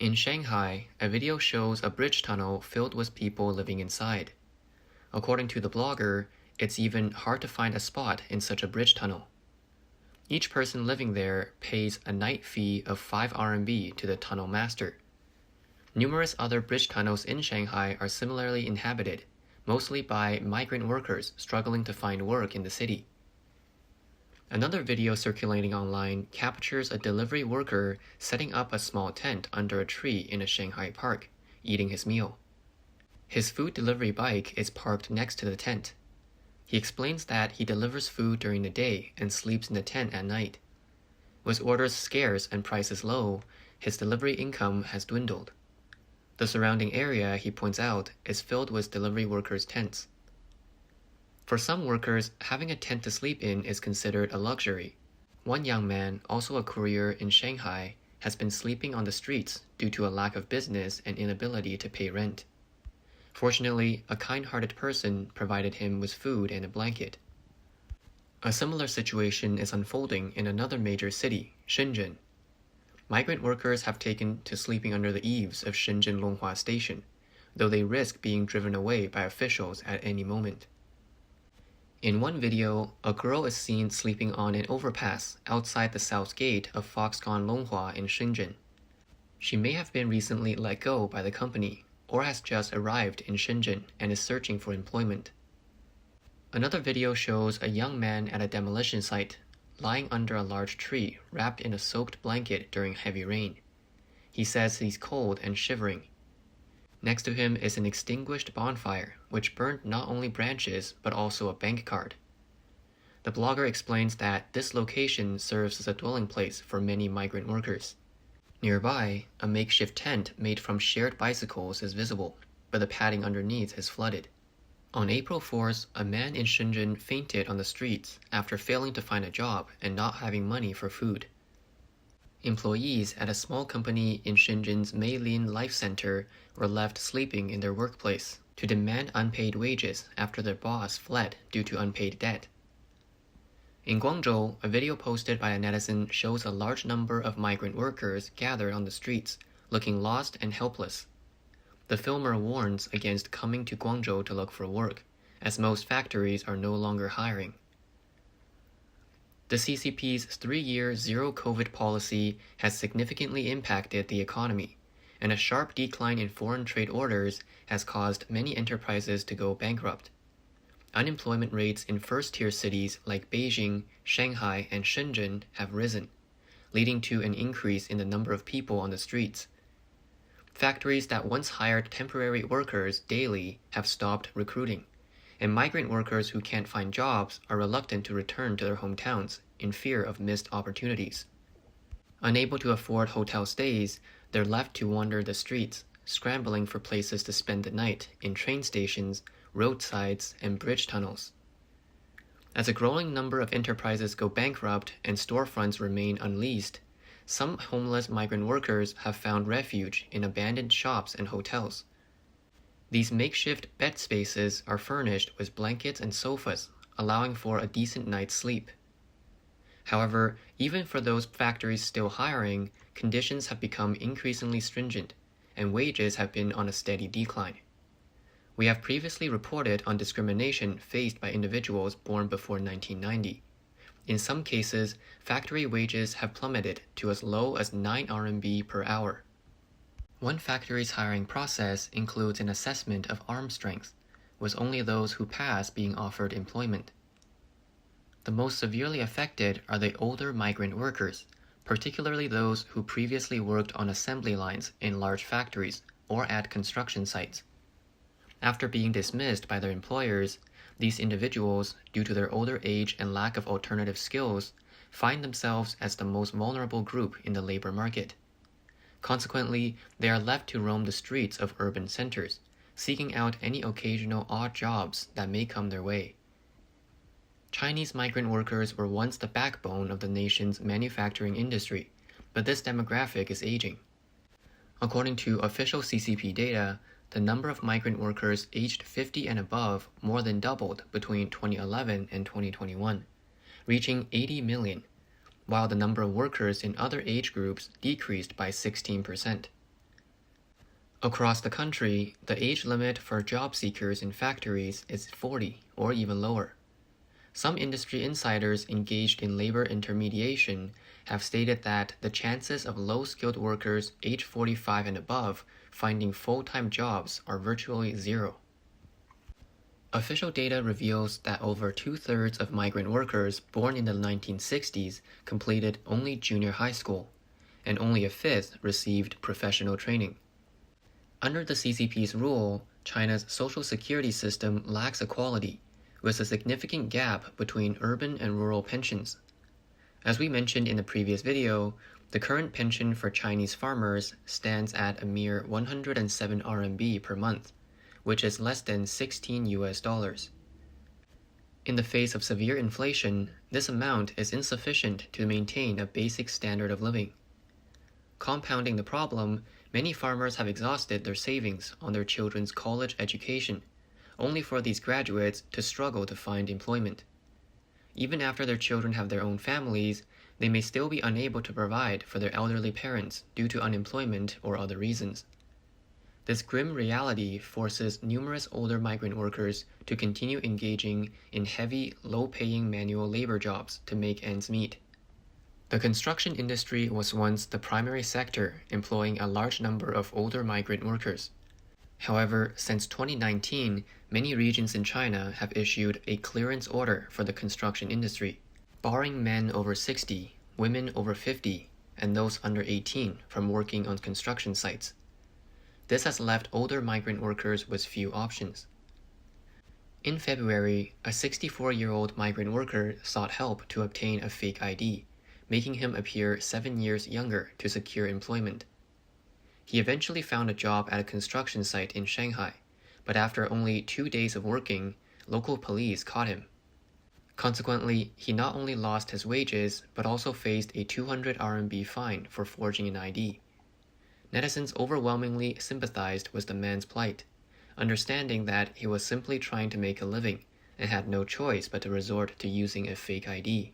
In Shanghai, a video shows a bridge tunnel filled with people living inside. According to the blogger, it's even hard to find a spot in such a bridge tunnel. Each person living there pays a night fee of 5 RMB to the tunnel master. Numerous other bridge tunnels in Shanghai are similarly inhabited, mostly by migrant workers struggling to find work in the city. Another video circulating online captures a delivery worker setting up a small tent under a tree in a Shanghai park, eating his meal. His food delivery bike is parked next to the tent. He explains that he delivers food during the day and sleeps in the tent at night. With orders scarce and prices low, his delivery income has dwindled. The surrounding area, he points out, is filled with delivery workers' tents. For some workers, having a tent to sleep in is considered a luxury. One young man, also a courier in Shanghai, has been sleeping on the streets due to a lack of business and inability to pay rent. Fortunately, a kind-hearted person provided him with food and a blanket. A similar situation is unfolding in another major city, Shenzhen. Migrant workers have taken to sleeping under the eaves of Shenzhen Longhua Station, though they risk being driven away by officials at any moment. In one video, a girl is seen sleeping on an overpass outside the south gate of Foxconn Longhua in Shenzhen. She may have been recently let go by the company, or has just arrived in Shenzhen and is searching for employment. Another video shows a young man at a demolition site, lying under a large tree wrapped in a soaked blanket during heavy rain. He says he's cold and shivering. Next to him is an extinguished bonfire, which burned not only branches but also a bank card. The blogger explains that this location serves as a dwelling place for many migrant workers. Nearby, a makeshift tent made from shared bicycles is visible, but the padding underneath is flooded. On April 4th, a man in Shenzhen fainted on the streets after failing to find a job and not having money for food. Employees at a small company in Shenzhen's Meilin Life Center were left sleeping in their workplace to demand unpaid wages after their boss fled due to unpaid debt. In Guangzhou, a video posted by a netizen shows a large number of migrant workers gathered on the streets, looking lost and helpless. The filmer warns against coming to Guangzhou to look for work, as most factories are no longer hiring. The CCP's 3-year zero-COVID policy has significantly impacted the economy, and a sharp decline in foreign trade orders has caused many enterprises to go bankrupt. Unemployment rates in first-tier cities like Beijing, Shanghai, and Shenzhen have risen, leading to an increase in the number of people on the streets. Factories that once hired temporary workers daily have stopped recruiting, and migrant workers who can't find jobs are reluctant to return to their hometowns in fear of missed opportunities. Unable to afford hotel stays, they're left to wander the streets, scrambling for places to spend the night in train stations, roadsides, and bridge tunnels. As a growing number of enterprises go bankrupt and storefronts remain unleased, some homeless migrant workers have found refuge in abandoned shops and hotels. These makeshift bed spaces are furnished with blankets and sofas, allowing for a decent night's sleep. However, even for those factories still hiring, conditions have become increasingly stringent, and wages have been on a steady decline. We have previously reported on discrimination faced by individuals born before 1990. In some cases, factory wages have plummeted to as low as 9 RMB per hour. One factory's hiring process includes an assessment of arm strength, with only those who pass being offered employment. The most severely affected are the older migrant workers, particularly those who previously worked on assembly lines in large factories or at construction sites. After being dismissed by their employers, these individuals, due to their older age and lack of alternative skills, find themselves as the most vulnerable group in the labor market. Consequently, they are left to roam the streets of urban centers, seeking out any occasional odd jobs that may come their way. Chinese migrant workers were once the backbone of the nation's manufacturing industry, but this demographic is aging. According to official CCP data, the number of migrant workers aged 50 and above more than doubled between 2011 and 2021, reaching 80 million, while the number of workers in other age groups decreased by 16%. Across the country, the age limit for job seekers in factories is 40 or even lower. Some industry insiders engaged in labor intermediation have stated that the chances of low-skilled workers age 45 and above finding full-time jobs are virtually zero. Official data reveals that over two-thirds of migrant workers born in the 1960s completed only junior high school, and only a fifth received professional training. Under the CCP's rule, China's social security system lacks equality, with a significant gap between urban and rural pensions. As we mentioned in the previous video, the current pension for Chinese farmers stands at a mere 107 RMB per month, which is less than $16. In the face of severe inflation, this amount is insufficient to maintain a basic standard of living. Compounding the problem, many farmers have exhausted their savings on their children's college education, only for these graduates to struggle to find employment. Even after their children have their own families, they may still be unable to provide for their elderly parents due to unemployment or other reasons. This grim reality forces numerous older migrant workers to continue engaging in heavy, low-paying manual labor jobs to make ends meet. The construction industry was once the primary sector employing a large number of older migrant workers. However, since 2019, many regions in China have issued a clearance order for the construction industry, barring men over 60, women over 50, and those under 18 from working on construction sites. This has left older migrant workers with few options. In February, a 64-year-old migrant worker sought help to obtain a fake ID, making him appear 7 years younger to secure employment. He eventually found a job at a construction site in Shanghai, but after only 2 days of working, local police caught him. Consequently, he not only lost his wages, but also faced a 200 RMB fine for forging an ID. Netizens overwhelmingly sympathized with the man's plight, understanding that he was simply trying to make a living and had no choice but to resort to using a fake ID.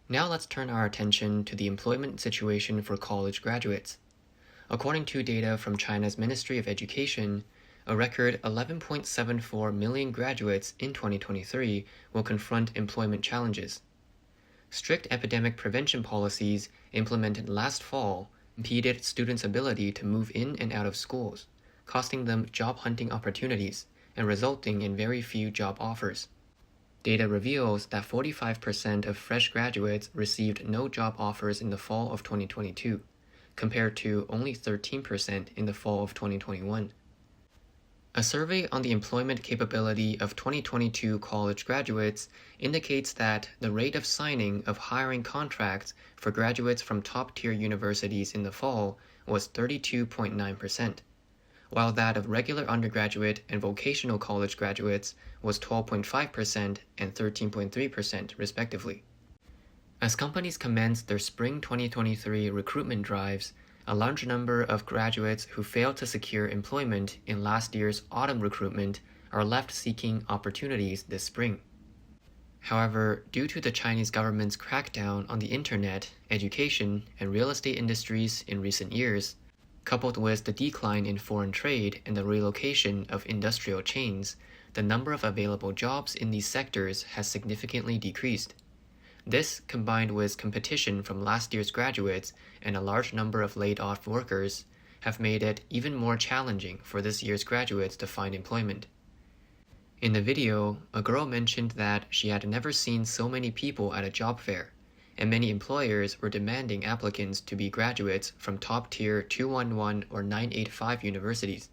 Now let's turn our attention to the employment situation for college graduates. According to data from China's Ministry of Education, a record 11.74 million graduates in 2023 will confront employment challenges. Strict epidemic prevention policies implemented last fall impeded students' ability to move in and out of schools, costing them job hunting opportunities and resulting in very few job offers. Data reveals that 45% of fresh graduates received no job offers in the fall of 2022, compared to only 13% in the fall of 2021. A survey on the employment capability of 2022 college graduates indicates that the rate of signing of hiring contracts for graduates from top-tier universities in the fall was 32.9%, while that of regular undergraduate and vocational college graduates was 12.5% and 13.3% respectively. As companies commenced their spring 2023 recruitment drives, a large number of graduates who failed to secure employment in last year's autumn recruitment are left seeking opportunities this spring. However, due to the Chinese government's crackdown on the internet, education, and real estate industries in recent years, coupled with the decline in foreign trade and the relocation of industrial chains, the number of available jobs in these sectors has significantly decreased. This, combined with competition from last year's graduates and a large number of laid-off workers, have made it even more challenging for this year's graduates to find employment. In the video, a girl mentioned that she had never seen so many people at a job fair, and many employers were demanding applicants to be graduates from top-tier 211 or 985 universities,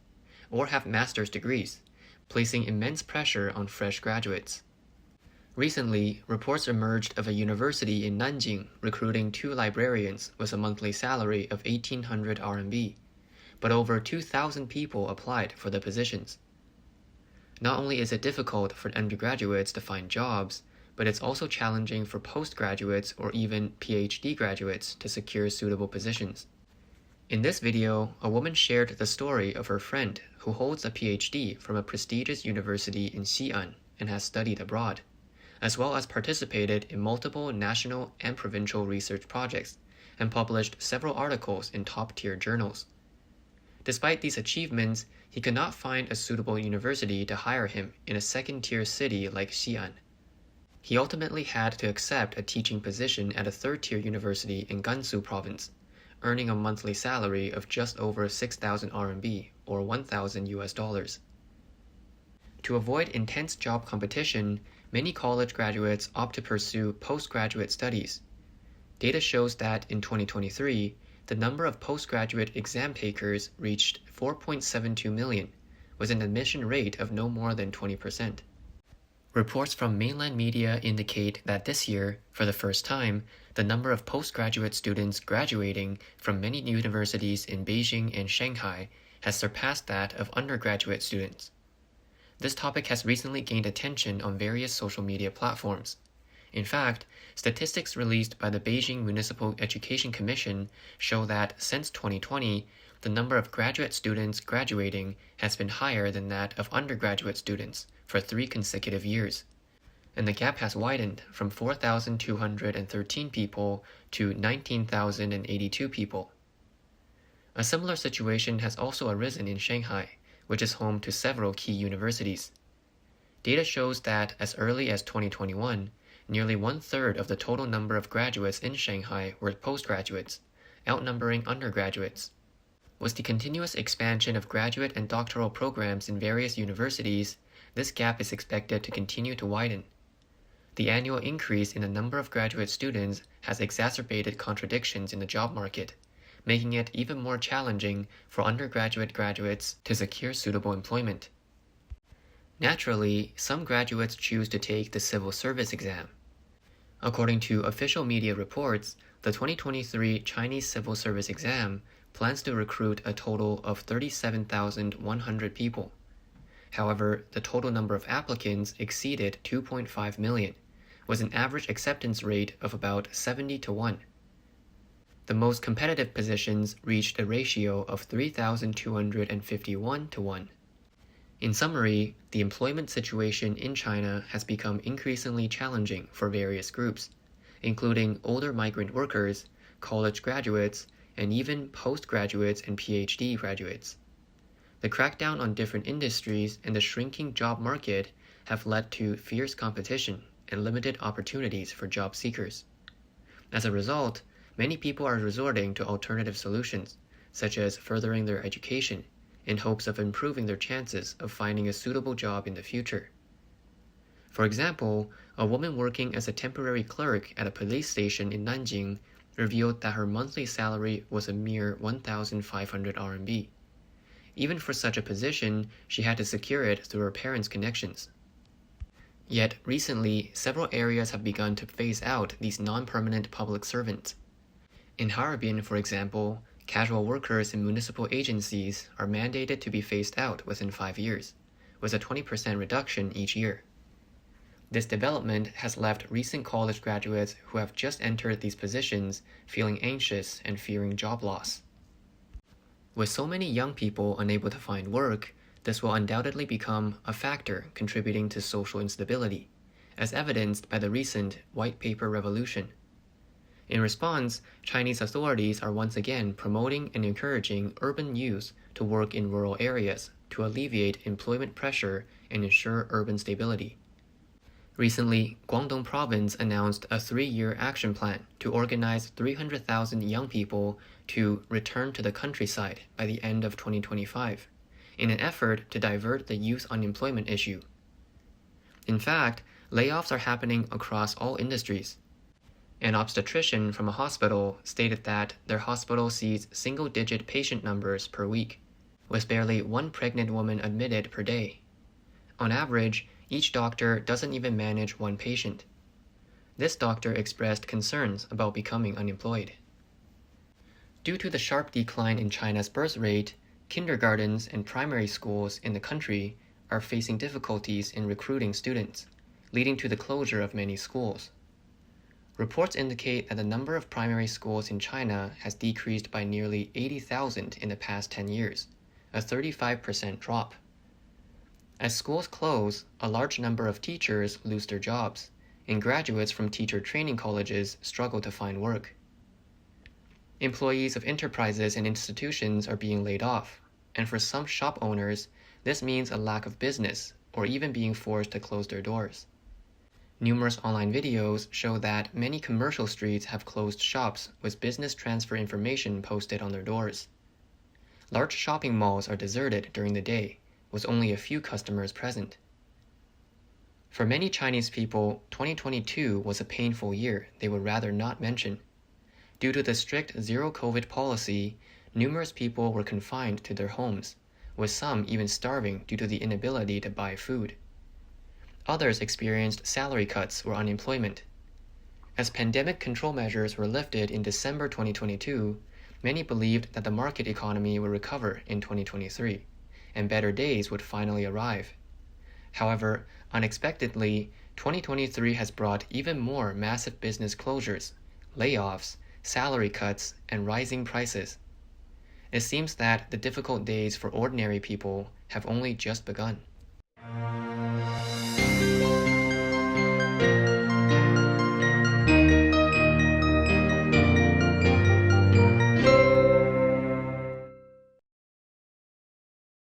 or have master's degrees, placing immense pressure on fresh graduates. Recently, reports emerged of a university in Nanjing recruiting 2 librarians with a monthly salary of 1,800 RMB, but over 2,000 people applied for the positions. Not only is it difficult for undergraduates to find jobs, but it's also challenging for postgraduates or even PhD graduates to secure suitable positions. In this video, a woman shared the story of her friend who holds a PhD from a prestigious university in Xi'an and has studied abroad, as well as participated in multiple national and provincial research projects and published several articles in top-tier journals. Despite these achievements, he could not find a suitable university to hire him in a second-tier city like Xi'an. He ultimately had to accept a teaching position at a third-tier university in Gansu province, earning a monthly salary of just over 6,000 RMB or 1,000 US dollars. To avoid intense job competition, many college graduates opt to pursue postgraduate studies. Data shows that in 2023, the number of postgraduate exam takers reached 4.72 million, with an admission rate of no more than 20%. Reports from mainland media indicate that this year, for the first time, the number of postgraduate students graduating from many universities in Beijing and Shanghai has surpassed that of undergraduate students. This topic has recently gained attention on various social media platforms. In fact, statistics released by the Beijing Municipal Education Commission show that since 2020, the number of graduate students graduating has been higher than that of undergraduate students for 3 consecutive years, and the gap has widened from 4,213 people to 19,082 people. A similar situation has also arisen in Shanghai, which is home to several key universities. Data shows that as early as 2021, nearly 1/3 of the total number of graduates in Shanghai were postgraduates, outnumbering undergraduates. With the continuous expansion of graduate and doctoral programs in various universities, this gap is expected to continue to widen. The annual increase in the number of graduate students has exacerbated contradictions in the job market, making it even more challenging for undergraduate graduates to secure suitable employment. Naturally, some graduates choose to take the civil service exam. According to official media reports, the 2023 Chinese Civil Service exam plans to recruit a total of 37,100 people. However, the total number of applicants exceeded 2.5 million, with an average acceptance rate of about 70-1. The most competitive positions reached a ratio of 3,251-1. In summary, the employment situation in China has become increasingly challenging for various groups, including older migrant workers, college graduates, and even postgraduates and PhD graduates. The crackdown on different industries and the shrinking job market have led to fierce competition and limited opportunities for job seekers. As a result, many people are resorting to alternative solutions, such as furthering their education, in hopes of improving their chances of finding a suitable job in the future. For example, a woman working as a temporary clerk at a police station in Nanjing revealed that her monthly salary was a mere 1,500 RMB. Even for such a position, she had to secure it through her parents' connections. Yet recently, several areas have begun to phase out these non-permanent public servants. In Harbin, for example, casual workers in municipal agencies are mandated to be phased out within 5 years, with a 20% reduction each year. This development has left recent college graduates who have just entered these positions feeling anxious and fearing job loss. With so many young people unable to find work, this will undoubtedly become a factor contributing to social instability, as evidenced by the recent white paper revolution. In response, Chinese authorities are once again promoting and encouraging urban youth to work in rural areas to alleviate employment pressure and ensure urban stability. Recently, Guangdong Province announced a 3-year action plan to organize 300,000 young people to return to the countryside by the end of 2025, in an effort to divert the youth unemployment issue. In fact, layoffs are happening across all industries. An obstetrician from a hospital stated that their hospital sees single-digit patient numbers per week, with barely 1 pregnant woman admitted per day. On average, each doctor doesn't even manage 1 patient. This doctor expressed concerns about becoming unemployed. Due to the sharp decline in China's birth rate, kindergartens and primary schools in the country are facing difficulties in recruiting students, leading to the closure of many schools. Reports indicate that the number of primary schools in China has decreased by nearly 80,000 in the past 10 years, a 35% drop. As schools close, a large number of teachers lose their jobs, and graduates from teacher training colleges struggle to find work. Employees of enterprises and institutions are being laid off, and for some shop owners, this means a lack of business or even being forced to close their doors. Numerous online videos show that many commercial streets have closed shops with business transfer information posted on their doors. Large shopping malls are deserted during the day, with only a few customers present. For many Chinese people, 2022 was a painful year they would rather not mention. Due to the strict zero-COVID policy, numerous people were confined to their homes, with some even starving due to the inability to buy food. Others experienced salary cuts or unemployment. As pandemic control measures were lifted in December 2022, many believed that the market economy would recover in 2023, and better days would finally arrive. However, unexpectedly, 2023 has brought even more massive business closures, layoffs, salary cuts, and rising prices. It seems that the difficult days for ordinary people have only just begun.